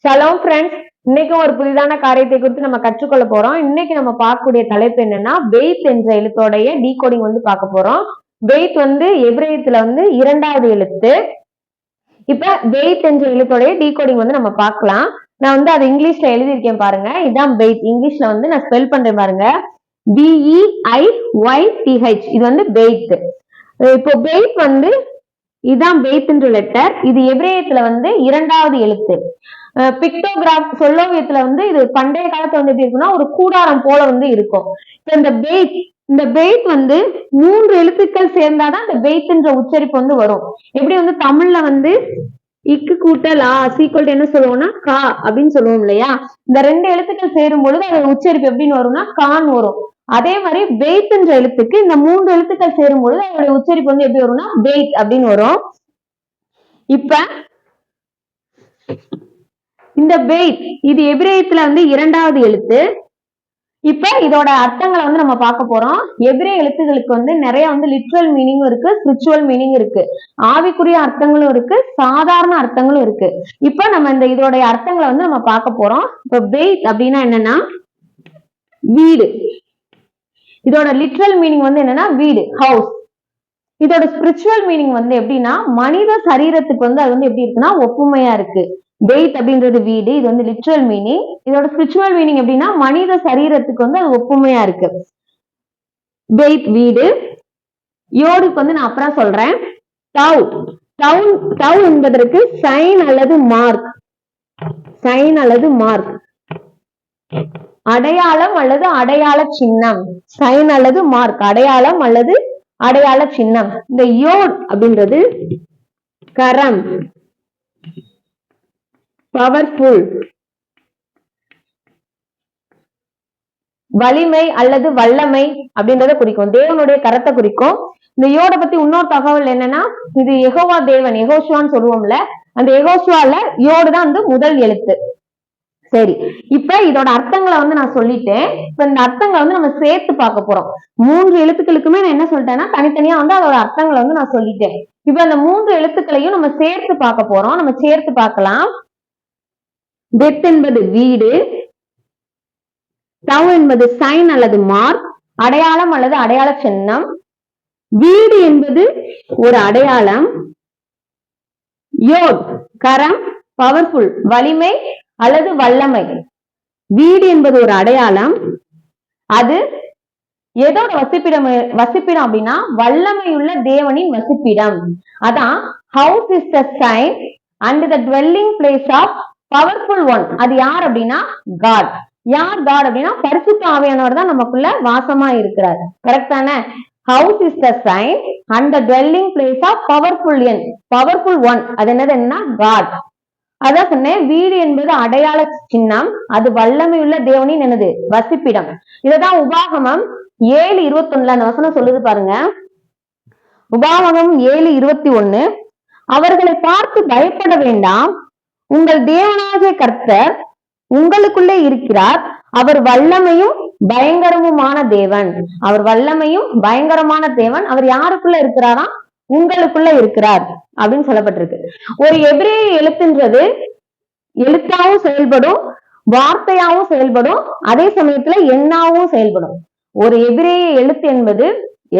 Shalom friends, இன்னைக்கு ஒரு புதிதான காரியத்தை குறித்து நம்ம கற்றுக்கொள்ள போறோம். இன்னைக்கு நம்ம பார்க்கக்கூடிய தலைப்பு என்னன்னா, பெய்த் என்ற எழுத்தோடைய டீகோடிங் பார்க்க போறோம். பெய்த் எபிரேயத்துல இரண்டாவது எழுத்து. இப்ப பெய்த் என்ற எழுத்தோடைய டீகோடிங் நம்ம பார்க்கலாம். நான் அதை இங்கிலீஷ்ல எழுதியிருக்கேன் பாருங்க. இதான் பெய்த். இங்கிலீஷ்ல நான் ஸ்பெல் பண்றேன் பாருங்க. BEIYTH. இது பெய்த். இப்போ பெய்த் இதான் பெய்த் என்ற லெட்டர். இது எபிரேயத்துல இரண்டாவது எழுத்து. பிக்டோகிராஃப் சொல்லோவியத்துல இது பண்டைய காலத்துல எப்படி இருக்குன்னா ஒரு கூடாரம் போல இருக்கும். இப்ப இந்த பெய்த் மூன்று எழுத்துக்கள் சேர்ந்தாதான் இந்த பெய்த்ன்ற உச்சரிப்பு வரும். எப்படி தமிழ்ல இக்கு கூட்டல் ஆ சீக்வல் என்ன சொல்லுவோம்னா கா அப்படின்னு சொல்லுவோம் இல்லையா? இந்த ரெண்டு எழுத்துக்கள் சேரும் பொழுது அதோட உச்சரிப்பு எப்படின்னு வரும்னா கான் வரும். அதே மாதிரி பெய்த்ன்ற எழுத்துக்கு இந்த மூன்று எழுத்துக்கள் சேரும் பொழுது அதோட உச்சரிப்பு எப்படி வரும்னா பெய்த் அப்படின்னு வரும். இப்ப இந்த பெய்த் இது எபிரேயத்துல இரண்டாவது எழுத்து. இப்ப இதோட அர்த்தங்களை நம்ம பார்க்க போறோம். எபிரேய எழுத்துகளுக்கு நிறைய லிட்ரல் மீனிங் இருக்கு, ஸ்பிரிச்சுவல் மீனிங் இருக்கு, ஆவிக்குரிய அர்த்தங்களும் இருக்கு, சாதாரண அர்த்தங்களும் இருக்கு. இப்ப நம்ம இதோட அர்த்தங்களை நம்ம பார்க்க போறோம். இப்ப பெய்த் அப்படின்னா என்னன்னா வீடு. இதோட லிட்ரல் மீனிங் என்னன்னா வீடு, ஹவுஸ். இதோட ஸ்பிரிச்சுவல் மீனிங் எப்படின்னா மனித சரீரத்துக்கு அது எப்படி இருக்குன்னா ஒப்புமையா இருக்கு. பெய்த் அப்படின்றது வீடு. இது லிட்ரல் மீனிங். இதோட ஸ்பிரிச்சுவல் மீனிங் எப்படின்னா மனித சரீரத்துக்கு அது ஒப்புமையா இருக்கு. பெய்த் வீடு. யோடுக்கு நான் அப்புறம் சொல்றேன். டவு என்பதற்கு சைன் அல்லது மார்க். சைன் அல்லது மார்க், அடையாளம் அல்லது அடையாள சின்னம். சைன் அல்லது மார்க், அடையாளம் அல்லது அடையாள சின்னம். இந்த யோட் அப்படின்றது கரம், பவர்ஃபுல், வலிமை அல்லது வல்லமை அப்படின்றத குறிக்கும். தேவனுடைய கரத்தை குறிக்கும். இந்த யோட பத்தி இன்னொரு தகவல் என்னன்னா, இது யெகோவா தேவன், யெகோஷுவான்னு சொல்லுவோம்ல, அந்த யெகோஷுவால யோடு தான் முதல் எழுத்து. சரி, இப்ப இதோட அர்த்தங்களை நான் சொல்லிட்டேன். இப்ப இந்த அர்த்தங்களை நம்ம சேர்த்து பார்க்க போறோம். மூன்று எழுத்துக்களுக்குமே நான் என்ன சொல்லிட்டேன்னா தனித்தனியா அதோட அர்த்தங்களை நான் சொல்லிட்டேன். இப்ப அந்த மூன்று எழுத்துக்களையும் நம்ம சேர்த்து பார்க்க போறோம். நம்ம சேர்த்து பார்க்கலாம். பெத் என்பது வீடு, டவ் என்பது சைன் அல்லது மார்க், அடையாளம் அல்லது அடையாள சின்னம். வீடு என்பது ஒரு அடையாளம், யோட் கரம், பவர்ஃபுல் வலிமை அல்லது வல்லமை. வீடு என்பது ஒரு அடையாளம். அது எதோட வசிப்பிடம் அப்படின்னா வல்லமையுள்ள தேவனின் வசிப்பிடம். அதான் house is the sign and the dwelling place of powerful one. அது யார் அப்படின்னா காட். யார் காட் அப்படின்னா பரிசுத்த ஆவியானவர் தான் நமக்குள்ள வாசமா இருக்கிறார். கரெக்ட் தானே? House is the sign and the dwelling place of powerful one. அது என்னதுன்னா காட். அதான் சொன்னேன், வீடு என்பது அடையாள சின்னம், அது வல்லமையுள்ள தேவனின் என்னது வசிப்பிடம். இததான் உபாகமம் 7:21 அந்த வசனம் சொல்லுது பாருங்க. உபாகமம் 7:21, அவர்களை பார்த்து பயப்பட வேண்டாம், உங்கள் தேவனாகிய கர்த்தர் உங்களுக்குள்ளே இருக்கிறார், அவர் வல்லமையும் பயங்கரமுமான தேவன். அவர் வல்லமையும் பயங்கரமான தேவன். அவர் யாருக்குள்ள இருக்கிறாரா? உங்களுக்குள்ள இருக்கிறார் அப்படின்னு சொல்லப்பட்டிருக்கு. ஒரு எபிரேய எழுத்துன்றது எழுத்தாவும் செயல்படும், வார்த்தையாவும் செயல்படும், அதே சமயத்துல எண்ணாவும் செயல்படும். ஒரு எபிரேய எழுத்து என்பது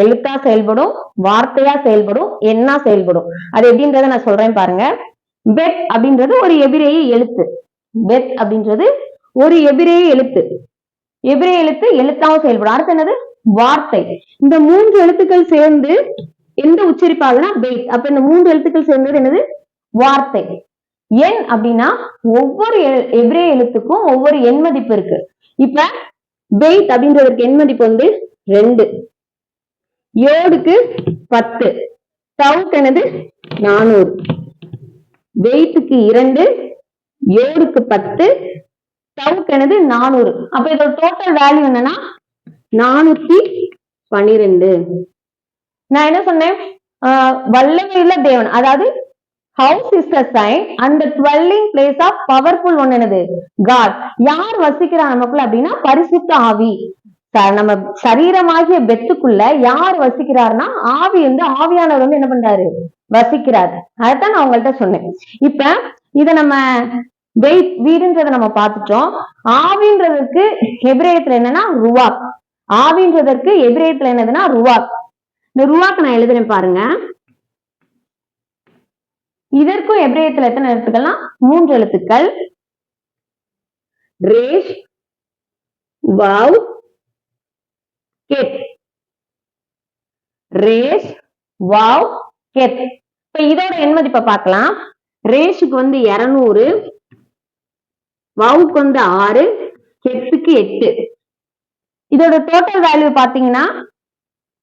எழுத்தா செயல்படும், வார்த்தையா செயல்படும், எண்ணா செயல்படும். அது எப்படின்றத நான் சொல்றேன் பாருங்க. பெத் அப்படின்றது ஒரு எபிரேய எழுத்து. பெத் அப்படின்றது ஒரு எபிரேய எழுத்து. எபிரேய எழுத்து எழுத்தாவும் செயல்படும். அடுத்து என்னது? வார்த்தை. இந்த மூன்று எழுத்துக்கள் சேர்ந்து எந்த உச்சரிப்பாகுதுன்னா பெய்த். அப்ப இந்த மூன்று எழுத்துக்கள் சேர்ந்தது என்னது? வார்த்தை. எண் அப்படின்னா ஒவ்வொரு எபிரேய எழுத்துக்கும் ஒவ்வொரு எண் மதிப்பு இருக்கு. இப்ப பெய்த் அப்படின்றதுக்கு எண் மதிப்பு 2, யோடுக்கு 10, டவுக்கு என்னது 400, பெய்த்துக்கு 2, யோடுக்கு 10, டவுக்கு என்னது 400. அப்ப இதோட டோட்டல் வேல்யூ என்னன்னா 412. நான் என்ன சொன்னேன்? வல்லமையுள்ள தேவன், அதாவது house is the sign and the dwelling place of powerful one என்னது காட். யார் வசிக்கிறார் நமக்குள்ள அப்படின்னா பரிசுத்த ஆவி. நம்ம சரீரமாகிய பெத்துக்குள்ள யார் வசிக்கிறார்னா ஆவி ஆவியானவர் என்ன பண்றாரு? வசிக்கிறார். அதைத்தான் நான் உங்கள்கிட்ட சொன்னேன். இப்ப இத நம்ம வீடுன்றத நம்ம பார்த்துட்டோம். ஆவின்றதற்கு எபிரேயத்துல என்னன்னா ருவாக். ஆவின்றதற்கு எபிரேயத்துல என்னதுன்னா ருவாக். இந்த ருவாக் நான் எழுதுறேன் பாருங்க. இதற்கும் எபிரேயத்துல எத்தனை எழுத்துக்கள்னா 3 எழுத்துக்கள். ரேஷ் வாவ் கெத். ரேஷ் வாவ் கெத். இப்ப இதோட எண் மதிப்பை பார்க்கலாம். ரேஷுக்கு 200, வாவுக்கு 6, கெத்துக்கு 8. இதோட டோட்டல் வேல்யூ பாத்தீங்கன்னா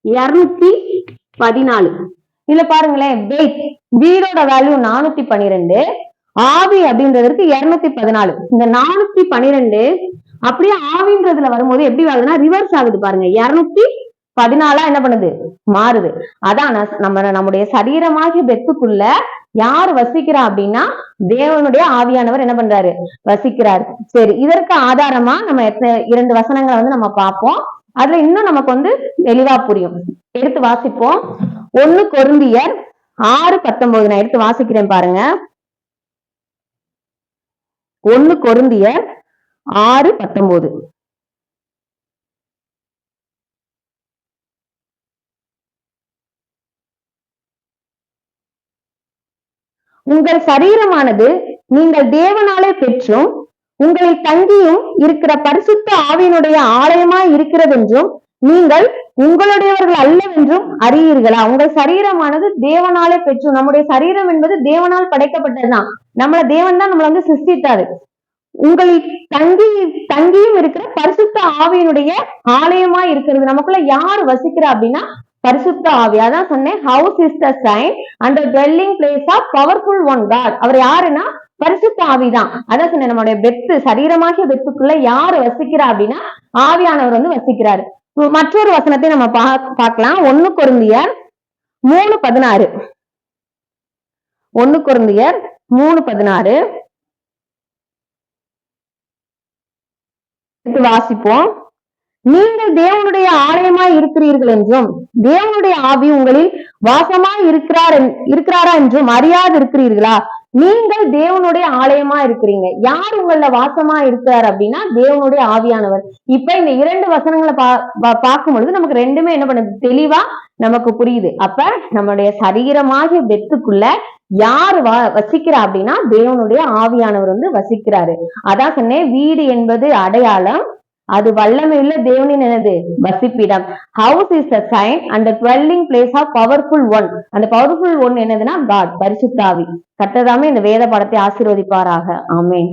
214. இதுல பாருங்களேன், வீடோட வேல்யூ 412, ஆவி அப்படின்றதுக்கு 214. இந்த 412 அப்படியே ஆவின்றதுல வரும்போது எப்படி ஆகுதுன்னா ரிவர்ஸ் ஆகுது பாருங்க. 214 என்ன பண்ணுது, மாறுது. அதான் நம்முடைய சரீரமாகிய பெத்துக்குள்ள யார் வசிக்கிறா அப்படின்னா தேவனுடைய ஆவியானவர் என்ன பண்றாரு, வசிக்கிறாரு. சரி, இதற்கு ஆதாரமா நம்ம 2 வசனங்களை நம்ம பார்ப்போம். அதுல இன்னும் நமக்கு தெளிவா புரியும். எடுத்து வாசிப்போம். 1 கொரிந்தியர் 6:19. நான் எடுத்து வாசிக்கிறேன் பாருங்க. 1 கொரிந்தியர் 6:19. உங்கள் சரீரமானது நீங்கள் தேவனாலே பெற்றும் உங்களில் தங்கியும் இருக்கிற பரிசுத்த ஆவியினுடைய ஆலயமாய் இருக்கிறது என்றும் நீங்கள் உங்களுடையவர்கள் அல்லவென்றும் அறியீர்களா? உங்கள் சரீரமானது தேவனாலே பெற்றும், நம்முடைய சரீரம் என்பது தேவனால் படைக்கப்பட்டதுதான். தேவன் தான் நம்மளை சிருஷ்டித்தாரு. உங்களில் தங்கியும் இருக்கிற பரிசுத்த ஆவியினுடைய ஆலயமா இருக்கிறது. நமக்குள்ள யார் வசிக்கிறா அப்படின்னா பரிசுத்த ஆவி. அதான் சொன்னேன், house is the sign and the dwelling place of powerful one God. அவர் யாருன்னா பரிசுத்த ஆவிதான். அதான் சொன்னேன், நம்மளுடைய பெத்து, சரீரமாகிய பெத்துக்குள்ள யாரு வசிக்கிறா அப்படின்னா ஆவியானவர் வசிக்கிறாரு. மற்றொரு வசனத்தை நம்ம பார்க்கலாம். 1 கொரிந்தியர் 3:16. 1 கொரிந்தியர் 3:16 வாசிப்போம். நீங்கள் தேவனுடைய ஆலயமாய் இருக்கிறீர்கள் என்றும் தேவனுடைய ஆவி உங்களில் வாசமாய் இருக்கிறாரா என்றும் அறியாது இருக்கிறீர்களா? நீங்கள் தேவனுடைய ஆலயமா இருக்கிறீங்க. யார் உங்கள வாசமா இருக்கிறார் அப்படின்னா தேவனுடைய ஆவியானவர். இப்ப இந்த 2 வசனங்களை பார்க்கும் பொழுது நமக்கு ரெண்டுமே என்ன பண்ணுது, தெளிவா நமக்கு புரியுது. அப்ப நம்மளுடைய சரீரமாகிய பெத்துக்குள்ள யார் வசிக்கிறா அப்படின்னா தேவனுடைய ஆவியானவர் வசிக்கிறாரு. அதான் சொன்னேன், வீடு என்பது அடையாளம், அது வல்லமையுள்ள தேவனின் என்னது, வசிப்பிடம். House is a sign and the dwelling place of powerful one. அந்த பவர்ஃபுல் ஒன் என்னதுன்னா காட், பரிசுத்த ஆவி. கர்த்தர் தாமே இந்த வேத பாடத்தை ஆசீர்வதிப்பாராக. ஆமென்.